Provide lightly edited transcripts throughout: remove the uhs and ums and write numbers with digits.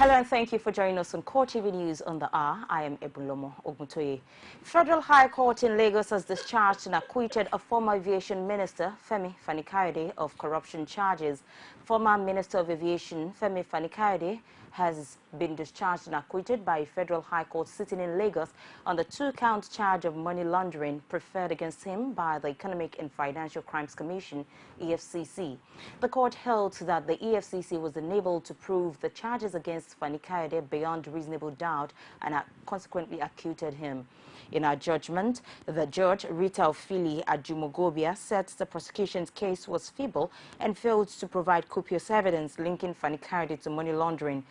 Hello and thank you for joining us on CoreTV News on the hour. I am Ebulomo Oguntoye. Federal High Court in Lagos has discharged and acquitted a former aviation minister, Femi Fani-Kayode, of corruption charges. Former Minister of Aviation, Femi Fani-Kayode, has been discharged and acquitted by a Federal High Court sitting in Lagos on the two-count charge of money laundering preferred against him by the Economic and Financial Crimes Commission, EFCC. The court held that the EFCC was unable to prove the charges against Fani-Kayode beyond reasonable doubt and consequently acquitted him. In her judgment, the judge, Rita Ofili Ajumogobia, said the prosecution's case was feeble and failed to provide copious evidence linking Fani-Kayode to money laundering.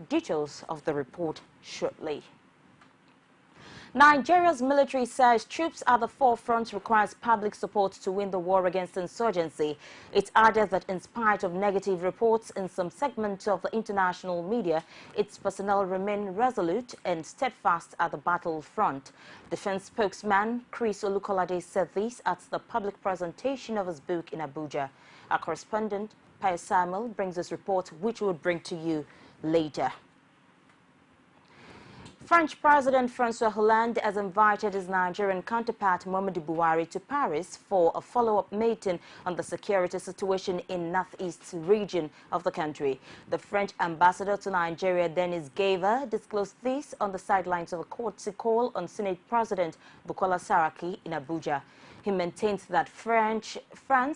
Details of the report shortly. Nigeria's military says troops at the forefront requires public support to win the war against insurgency. It added that in spite of negative reports in some segments of the international media, its personnel remain resolute and steadfast at the battlefront. Defense spokesman Chris Olukolade said this at the public presentation of his book in Abuja. Our correspondent, Pius Samuel, brings this report, which we'll bring to you later. French President François Hollande has invited his Nigerian counterpart Muhammadu Buhari to Paris for a follow-up meeting on the security situation in northeast region of the country. The French ambassador to Nigeria, Denis Gava, disclosed this on the sidelines of a courtesy call on Senate President Bukola Saraki in Abuja. He maintains that France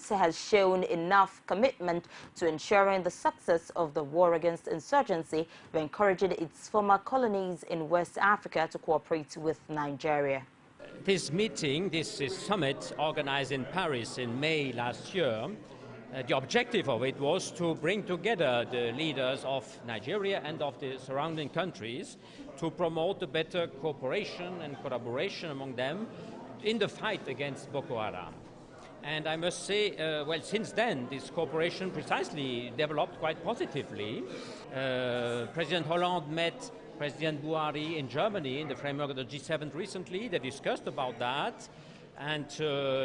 has shown enough commitment to ensuring the success of the war against insurgency by encouraging its former colonies in West Africa to cooperate with Nigeria. This meeting, this summit organized in Paris in May last year, the objective of it was to bring together the leaders of Nigeria and of the surrounding countries to promote a better cooperation and collaboration among them in the fight against Boko Haram. And I must say, well, since then, this cooperation precisely developed quite positively. President Hollande met President Buhari in Germany in the framework of the G7 recently. They discussed about that, and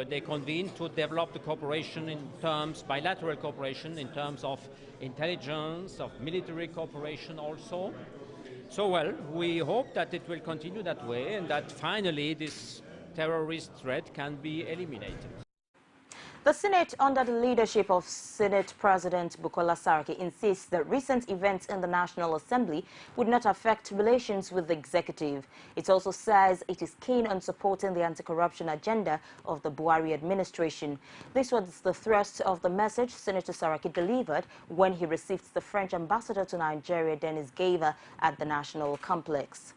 they convened to develop the cooperation in terms, bilateral cooperation in terms of intelligence, of military cooperation also. So, well, we hope that it will continue that way and that finally this terrorist threat can be eliminated. The Senate, under the leadership of Senate President Bukola Saraki, insists that recent events in the National Assembly would not affect relations with the executive. It also says it is keen on supporting the anti-corruption agenda of the Buhari administration. This was the thrust of the message Senator Saraki delivered when he received the French ambassador to Nigeria, Denis Gava, at the National Complex.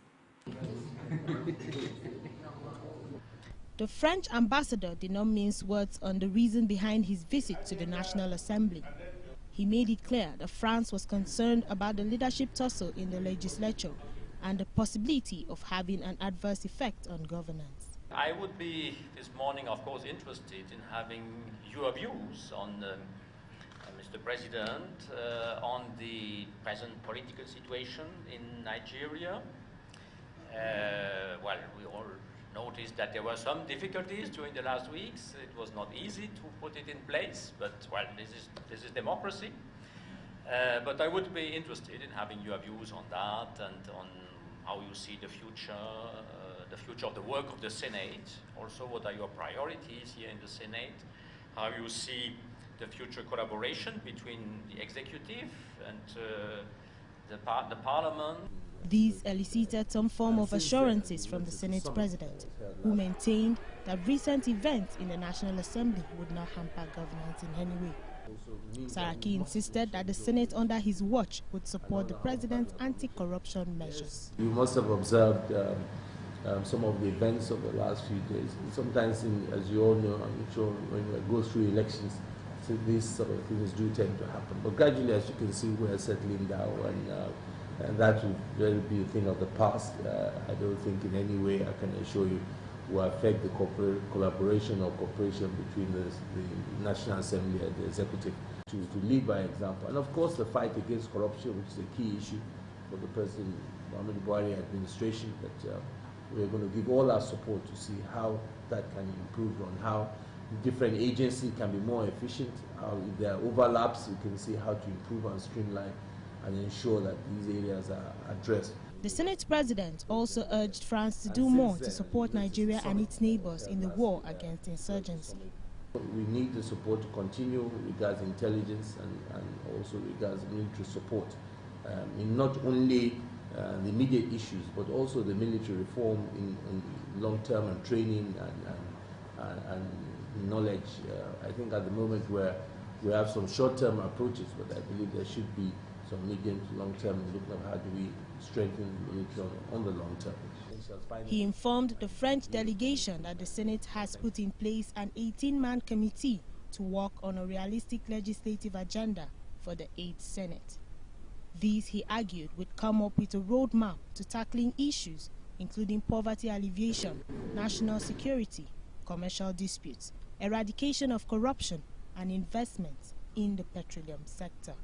The French ambassador did not mince words on the reason behind his visit to the National Assembly. He made it clear that France was concerned about the leadership tussle in the legislature and the possibility of having an adverse effect on governance. I would be this morning, of course, interested in having your views on, Mr. President, on the present political situation in Nigeria. Well, we all noticed that there were some difficulties during the last weeks. It was not easy to put it in place, but well, this is democracy. But I would be interested in having your views on that and on how you see the future of the work of the Senate. Also, what are your priorities here in the Senate? How you see the future collaboration between the executive and the Parliament. These elicited some form of assurances from the Senate President, who maintained that recent events in the National Assembly would not hamper governance in any way. Saraki insisted that the Senate under his watch would support the President's anti-corruption measures. You must have observed some of the events of the last few days. Sometimes, as you all know, I'm sure when you go through elections, so these sort of things do tend to happen. But gradually, as you can see, we are settling down, and that will really be a thing of the past. I don't think in any way I can assure you will affect the collaboration or cooperation between the National Assembly and the Executive to lead by example. And of course the fight against corruption, which is a key issue for the President Muhammadu Buhari administration, that we're going to give all our support to see how that can improve, on how different agencies can be more efficient, how if there are overlaps, we can see how to improve and streamline and ensure that these areas are addressed. The Senate President also urged France to do more to support Nigeria and its neighbors in the war against insurgency. We need the support to continue regards intelligence and also regards military support in not only the immediate issues, but also the military reform in long-term and training and knowledge. I think at the moment we have some short-term approaches, but I believe there should be some medium to long-term in looking at how do we strengthen the military on the long term. He informed the French delegation that the Senate has put in place an 18-man committee to work on a realistic legislative agenda for the 8th Senate. These, he argued, would come up with a roadmap to tackling issues including poverty alleviation, national security, commercial disputes, eradication of corruption, and investments in the petroleum sector.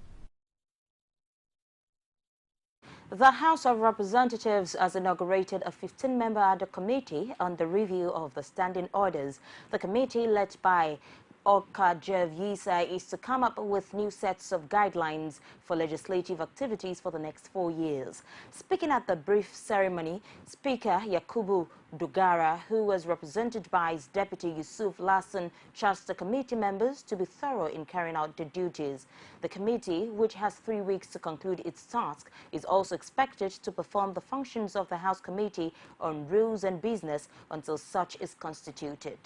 The House of Representatives has inaugurated a 15-member ad hoc committee on the review of the standing orders. The committee, led by Yisa, is to come up with new sets of guidelines for legislative activities for the next 4 years. Speaking at the brief ceremony, Speaker Yakubu Dogara, who was represented by his deputy Yusuf Lasson, charged the committee members to be thorough in carrying out their duties. The committee, which has 3 weeks to conclude its task, is also expected to perform the functions of the House Committee on Rules and Business until such is constituted.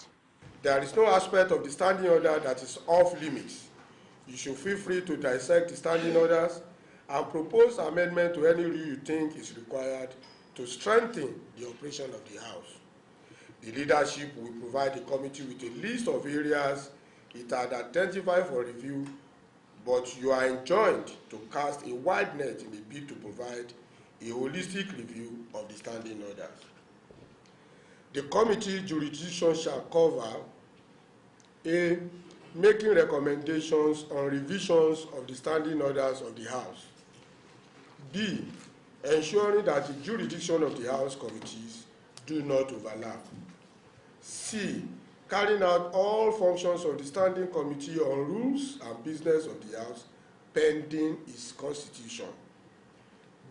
There is no aspect of the standing order that is off limits. You should feel free to dissect the standing orders and propose amendment to any rule you think is required to strengthen the operation of the House. The leadership will provide the committee with a list of areas it had identified for review, but you are enjoined to cast a wide net in the bid to provide a holistic review of the standing orders. The committee jurisdiction shall cover A, making recommendations on revisions of the standing orders of the House. B, ensuring that the jurisdiction of the House committees do not overlap. C, carrying out all functions of the Standing Committee on Rules and Business of the House pending its constitution.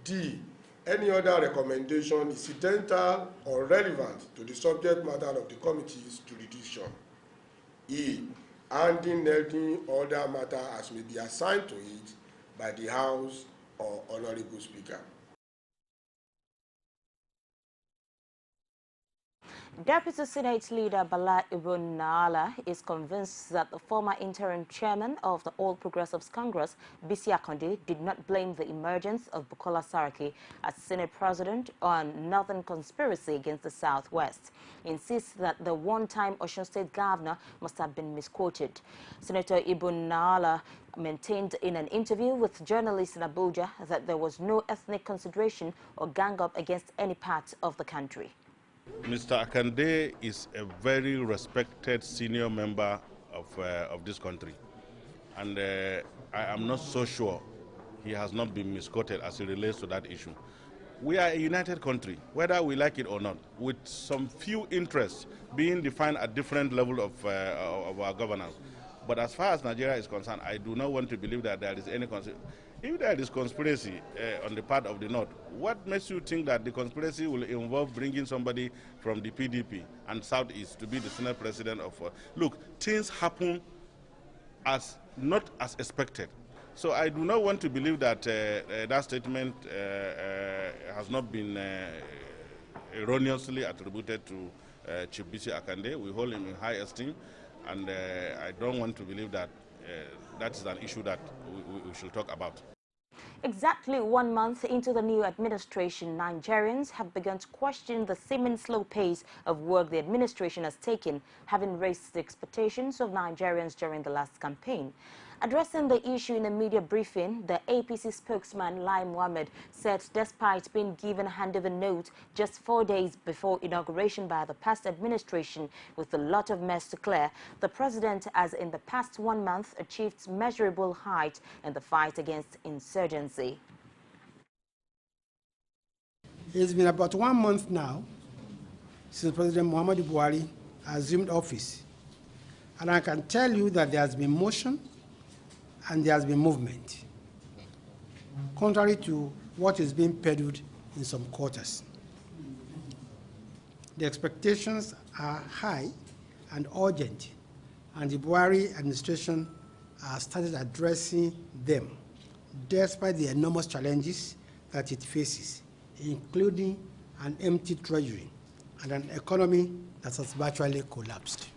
D, any other recommendation incidental or relevant to the subject matter of the committee's jurisdiction. E, handing any other matter as may be assigned to it by the House or Honorable Speaker. Deputy Senate Leader Bala Ibn Naala is convinced that the former interim chairman of the All Progressives Congress, Bisi Akande, did not blame the emergence of Bukola Saraki as Senate President on northern conspiracy against the Southwest. He insists that the one-time Osun State governor must have been misquoted. Senator Ibn Naala maintained in an interview with journalists in Abuja that there was no ethnic consideration or gang-up against any part of the country. Mr. Akande is a very respected senior member of this country, and I am not so sure he has not been misquoted as it relates to that issue. We are a united country, whether we like it or not, with some few interests being defined at different levels of our governance. But as far as Nigeria is concerned, I do not want to believe that there is any conspiracy. If there is conspiracy on the part of the North, what makes you think that the conspiracy will involve bringing somebody from the PDP and Southeast to be the Senate President of... Look, things happen not as expected. So I do not want to believe that that statement has not been erroneously attributed to Chief Bisi Akande. We hold him in high esteem, and I don't want to believe that that is an issue that we should talk about. Exactly 1 month into the new administration, Nigerians have begun to question the seeming slow pace of work the administration has taken, having raised the expectations of Nigerians during the last campaign. Addressing the issue in a media briefing, the APC spokesman Lai Mohammed said despite being given a handover note just 4 days before inauguration by the past administration with a lot of mess to clear, the president has in the past 1 month achieved measurable height in the fight against insurgency. It's been about 1 month now since President Muhammadu Buhari assumed office, and I can tell you that there has been motion and there has been movement. contrary to what is being peddled in some quarters. The expectations are high and urgent, and the Buhari administration has started addressing them, despite the enormous challenges that it faces, including an empty treasury and an economy that has virtually collapsed.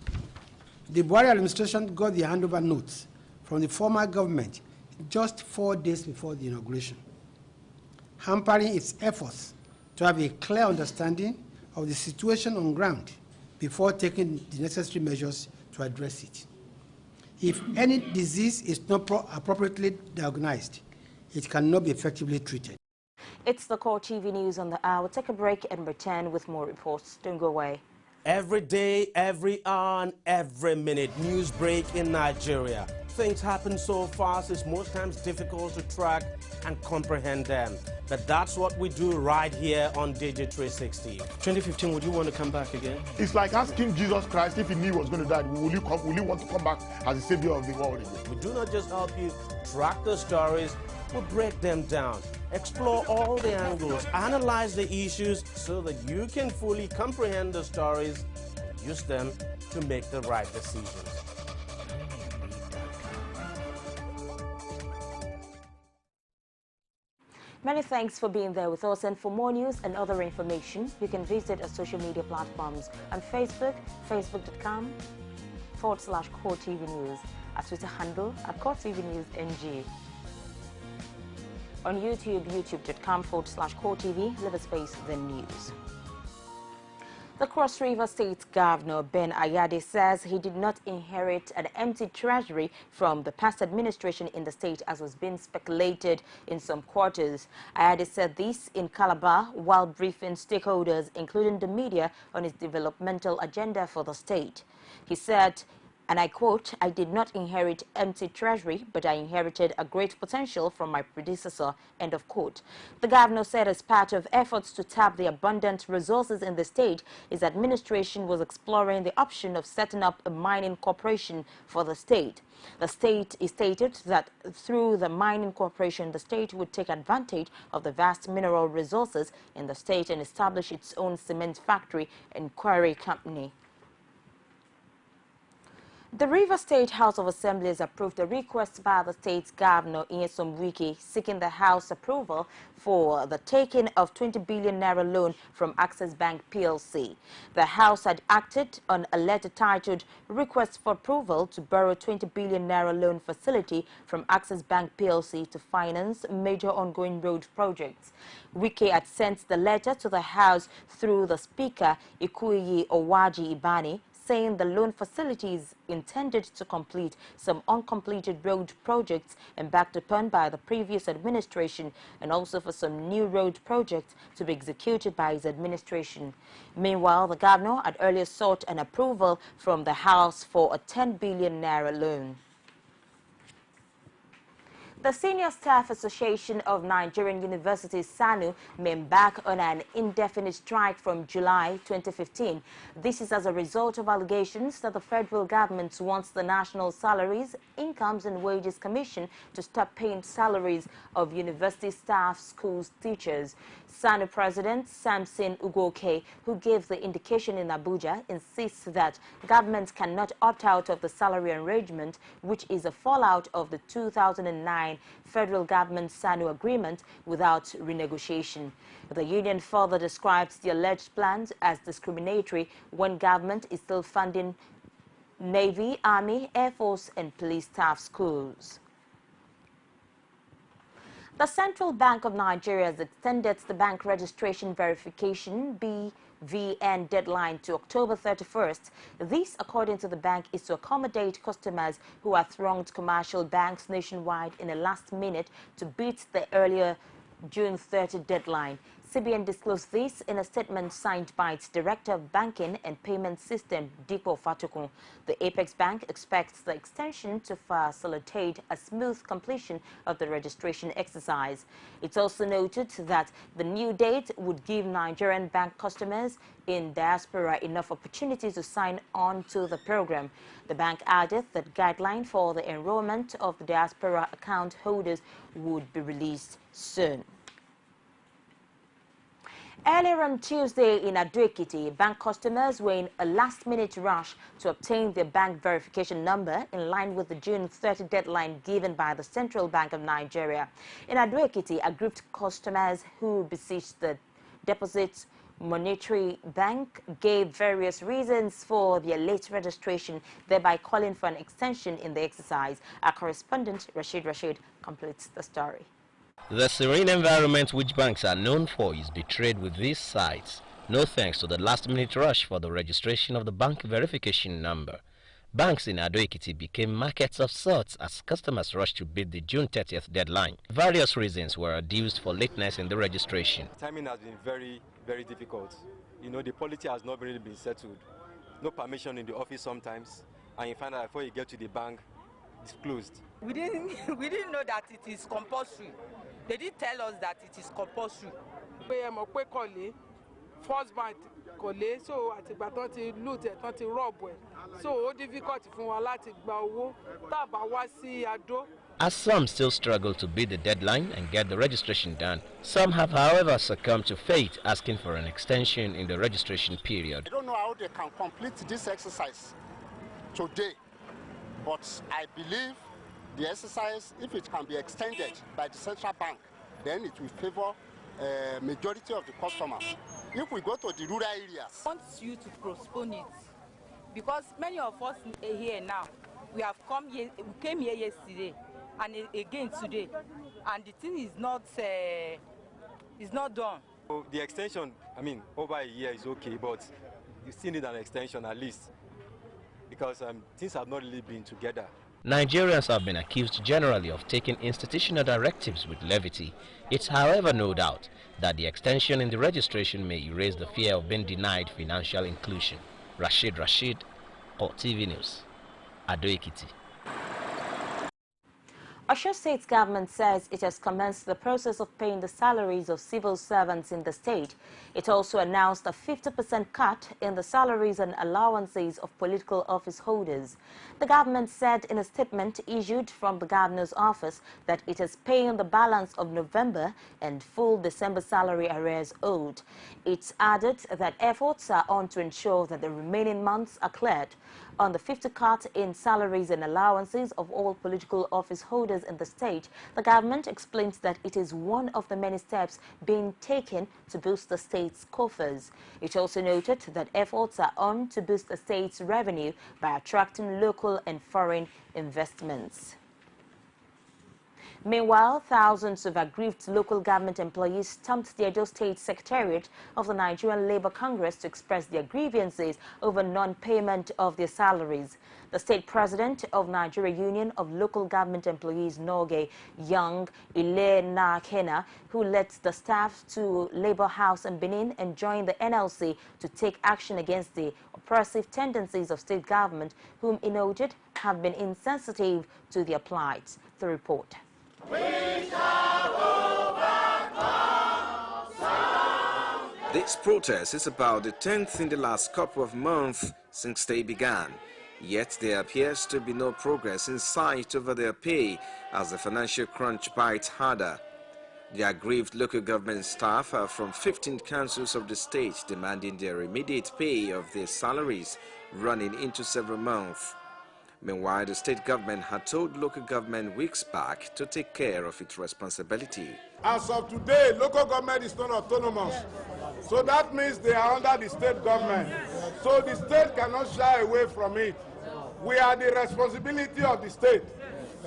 The Buhari administration got the handover notes from the former government just 4 days before the inauguration, hampering its efforts to have a clear understanding of the situation on ground before taking the necessary measures to address it. If any disease is not appropriately diagnosed, it cannot be effectively treated. It's the CoreTV News on the hour. Take a break and return with more reports. Don't go away. Every day, every hour, and every minute, news break in Nigeria. Things happen so fast, it's most times difficult to track and comprehend them. But that's what we do right here on Digit 360. 2015, would you want to come back again? It's like asking Jesus Christ if he knew he was going to die, will you want to come back as the savior of the world again? We do not just help you track the stories, we break them down, explore all the angles, analyze the issues so that you can fully comprehend the stories and use them to make the right decisions. Many thanks for being there with us, and for more news and other information, you can visit our social media platforms on Facebook, facebook.com/CoreTV News, our Twitter handle at CoreTV News NG. On YouTube, youtube.com/CoreTV, leave a space, then news. The Cross River State Governor Ben Ayade says he did not inherit an empty treasury from the past administration in the state, as was being speculated in some quarters. Ayade said this in Calabar while briefing stakeholders, including the media, on his developmental agenda for the state. He said, and I quote, "I did not inherit empty treasury, but I inherited a great potential from my predecessor," end of quote. The governor said as part of efforts to tap the abundant resources in the state, his administration was exploring the option of setting up a mining corporation for the state. The state is stated that through the mining corporation, the state would take advantage of the vast mineral resources in the state and establish its own cement factory and quarry company. The River State House of Assembly has approved a request by the state's governor, Nyesom Wike, seeking the House approval for the taking of 20 billion naira loan from Access Bank PLC. The House had acted on a letter titled Request for Approval to Borrow 20 billion naira loan facility from Access Bank PLC to finance major ongoing road projects. Wike had sent the letter to the House through the Speaker, Ikuyi Owaji Ibani, saying the loan facility is intended to complete some uncompleted road projects embarked upon by the previous administration, and also for some new road projects to be executed by his administration. Meanwhile, the governor had earlier sought an approval from the House for a 10 billion naira loan. The Senior Staff Association of Nigerian Universities, SANU, may embark on an indefinite strike from July 2015. This is as a result of allegations that the federal government wants the National Salaries, Incomes and Wages Commission to stop paying salaries of university staff, schools, teachers. SANU President Samson Ugoke, who gave the indication in Abuja, insists that government cannot opt out of the salary arrangement, which is a fallout of the 2009 federal government SANU agreement, without renegotiation. The union further describes the alleged plans as discriminatory when government is still funding Navy, Army, Air Force and police staff schools. The Central Bank of Nigeria has extended the bank registration verification BVN deadline to October 31st. This, according to the bank, is to accommodate customers who have thronged commercial banks nationwide in a last minute to beat the earlier June 30 deadline. CBN disclosed this in a statement signed by its Director of Banking and Payment System, Dipo Fatukun. The Apex Bank expects the extension to facilitate a smooth completion of the registration exercise. It's also noted that the new date would give Nigerian bank customers in diaspora enough opportunities to sign on to the program. The bank added that guideline for the enrollment of the diaspora account holders would be released soon. Earlier on Tuesday in Ado-Ekiti, bank customers were in a last-minute rush to obtain their bank verification number in line with the June 30 deadline given by the Central Bank of Nigeria. In Ado-Ekiti, aggrieved customers who besieged the Deposit Monetary Bank gave various reasons for their late registration, thereby calling for an extension in the exercise. Our correspondent, Rashid, completes the story. The serene environment which banks are known for is betrayed with these sites, no thanks to the last-minute rush for the registration of the bank verification number. Banks in Ado-Ekiti became markets of sorts as customers rushed to beat the June 30th deadline. Various reasons were adduced for lateness in the registration. Timing has been very, very difficult. You know, the policy has not really been settled. No permission in the office sometimes, and you find out before you get to the bank, it's closed. We didn't know that it is compulsory. They did tell us that it is compulsory. First bank so àtìgbà tán ti loot ẹ̀ tán ti rob ẹ̀ so ó difficult fún wa láti gba owó tá bá wá sí Ado. As some still struggle to beat the deadline and get the registration done, some have, however, succumbed to fate, asking for an extension in the registration period. I don't know how they can complete this exercise today, but I believe the exercise, if it can be extended by the central bank, then it will favor majority of the customers. If we go to the rural areas, I want you to postpone it because many of us here now, we came here yesterday and again today, and the thing is not done. So the extension, I mean, over a year is okay, but you still need an extension at least because things have not really been together. Nigerians have been accused generally of taking institutional directives with levity. It's, however, no doubt that the extension in the registration may erase the fear of being denied financial inclusion. Rashid, CoreTV News, Ado-Ekiti. Osho State government says it has commenced the process of paying the salaries of civil servants in the state. It also announced a 50% cut in the salaries and allowances of political office holders. The government said in a statement issued from the governor's office that it is paying the balance of November and full December salary arrears owed. It added that efforts are on to ensure that the remaining months are cleared. On the 50% cut in salaries and allowances of all political office holders in the state, the government explains that it is one of the many steps being taken to boost the state's coffers. It also noted that efforts are on to boost the state's revenue by attracting local and foreign investments. Meanwhile, thousands of aggrieved local government employees stormed the Edo State Secretariat of the Nigerian Labour Congress to express their grievances over non-payment of their salaries. The state president of Nigeria Union of Local Government Employees, Norge, Young Ile Kena, who led the staff to Labour House in Benin and joined the NLC to take action against the oppressive tendencies of state government, whom he noted have been insensitive to their plight. The report. This protest is about the 10th in the last couple of months since they began. Yet there appears to be no progress in sight over their pay as the financial crunch bites harder. The aggrieved local government staff are from 15 councils of the state demanding their immediate pay of their salaries running into several months. Meanwhile, the state government had told local government weeks back to take care of its responsibility. As of today, local government is not autonomous. So that means they are under the state government. So the state cannot shy away from it. We are the responsibility of the state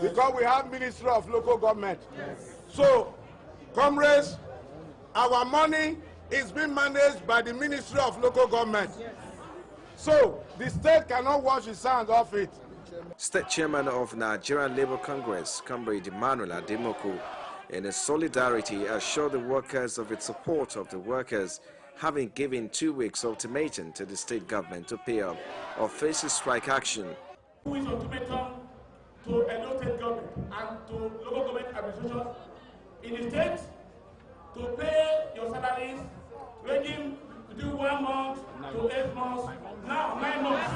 because we have Ministry of Local Government. So, comrades, our money is being managed by the Ministry of Local Government. So the state cannot wash its hands off it. State Chairman of Nigerian Labour Congress, Comrade Emmanuel Ademoku, in his solidarity assured the workers of its support of the workers, having given 2 weeks ultimatum to the state government to pay up or face a strike action. 2 weeks ultimatum to Edo State government and to local government administrations in the state to pay your salaries ranging between 1 month to 8 months, now 9 months.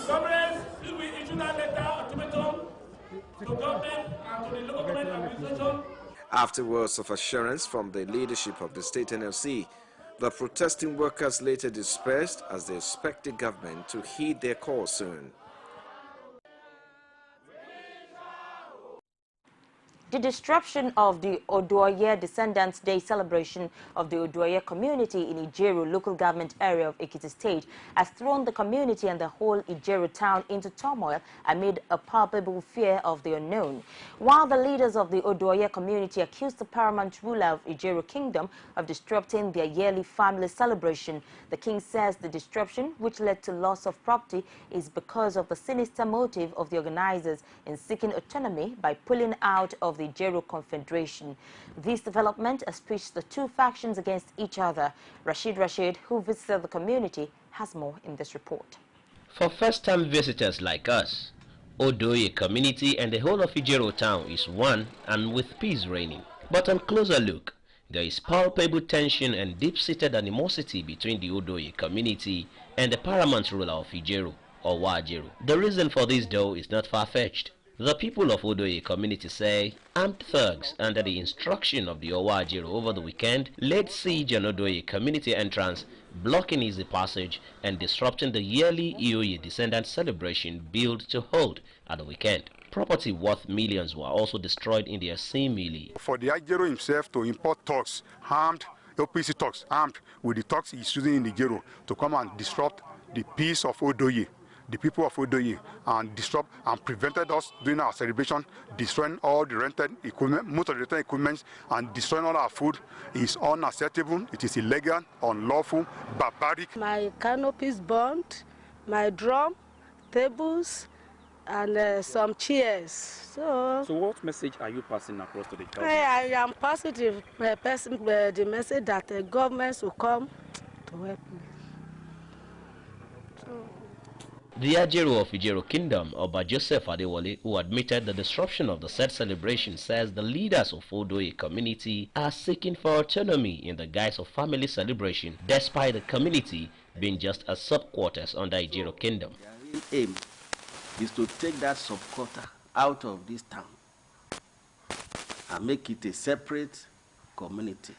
Comrades, if we issue that letter ultimatum to government and to the local government administration. After words of assurance from the leadership of the state NLC, the protesting workers later dispersed as they expect the government to heed their call soon. The disruption of the Odoye Descendants Day celebration of the Odoye community in Ijeru local government area of Ekiti State has thrown the community and the whole Ijeru town into turmoil amid a palpable fear of the unknown. While the leaders of the Odoye community accused the paramount ruler of Ijeru Kingdom of disrupting their yearly family celebration, the king says the disruption, which led to loss of property, is because of the sinister motive of the organizers in seeking autonomy by pulling out of the Ijeru Confederation. This development has pitched the two factions against each other. Rashid, who visited the community, has more in this report. For first-time visitors like us, Odoye community and the whole of Ijeru town is one and with peace reigning. But on closer look, there is palpable tension and deep-seated animosity between the Odoye community and the paramount ruler of Ijeru, or Wajeru. The reason for this, though, is not far-fetched. The people of Odoye community say armed thugs under the instruction of the Owajeru over the weekend laid siege on Odoye community entrance, blocking easy passage and disrupting the yearly Ioye descendant celebration billed to hold at the weekend. Property worth millions were also destroyed in the assembly. For the Ijeru himself to import thugs, armed, OPC thugs, armed with the thugs he's using in the Ijeru to come and disrupt the peace of Odoye, the people of Odoye, and disrupt and prevented us doing our celebration, destroying all the rented equipment, most of the rented equipment, and destroying all our food is unacceptable. It is illegal, unlawful, barbaric. My canopies burnt, my drum, tables, and some chairs. So what message are you passing across to the country? I am positive the message that the government will come to help me. The Ajeru of Ijeru Kingdom, Oba Joseph Adewale, who admitted the disruption of the said celebration, says the leaders of Odoye community are seeking for autonomy in the guise of family celebration, despite the community being just a sub-quarters under Ijeru Kingdom. Their real aim is to take that sub-quarter out of this town and make it a separate community.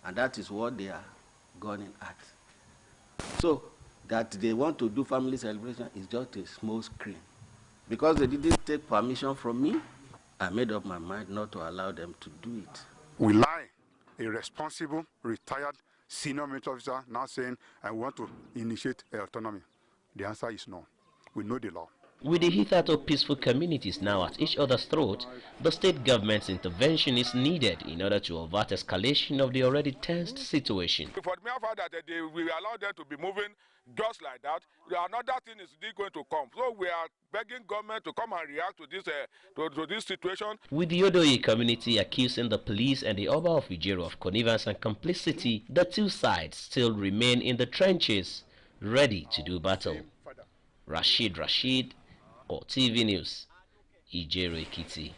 And that is what they are gunning at. So, that they want to do family celebration is just a small screen. Because they didn't take permission from me, I made up my mind not to allow them to do it. Will I, a responsible, retired senior military officer, now saying I want to initiate autonomy? The answer is no. We know the law. With the hitherto peaceful communities now at each other's throat, the state government's intervention is needed in order to avert escalation of the already tensed situation. For the mere fact that we allow them to be moving just like that, another thing is still going to come. So we are begging government to come and react to this situation. With the Odoye community accusing the police and the Oba of Ijeru of connivance and complicity, the two sides still remain in the trenches, ready to do battle. Rashid, CoreTV News, Ijeru Ekiti.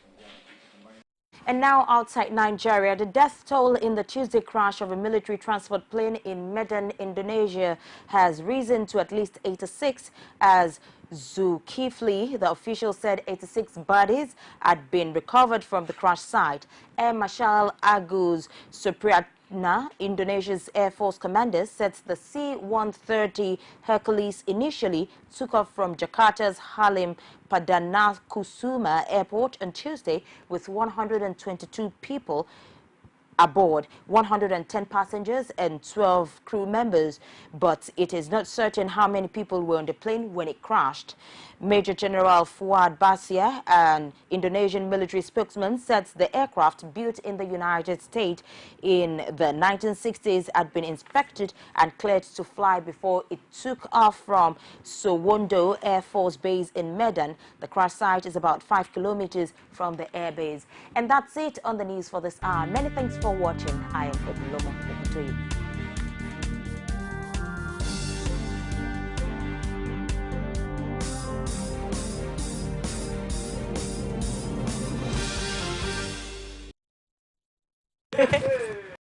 And now outside Nigeria, the death toll in the Tuesday crash of a military transport plane in Medan, Indonesia has risen to at least 86 as Zulkifli, the official, said 86 bodies had been recovered from the crash site. Air Marshal Agus Supriyatna, Indonesia's Air Force commander, said the C-130 Hercules initially took off from Jakarta's Halim Perdanakusuma Airport on Tuesday with 122 people aboard, 110 passengers and 12 crew members, but it is not certain how many people were on the plane when it crashed. Major General Fuad Basia, an Indonesian military spokesman, said the aircraft, built in the United States in the 1960s, had been inspected and cleared to fly before it took off from Suwondo Air Force Base in Medan. The crash site is about 5 kilometers from the airbase. And that's it on the news for this hour. Many thanks for watching. I am Obulomo Okutoyi.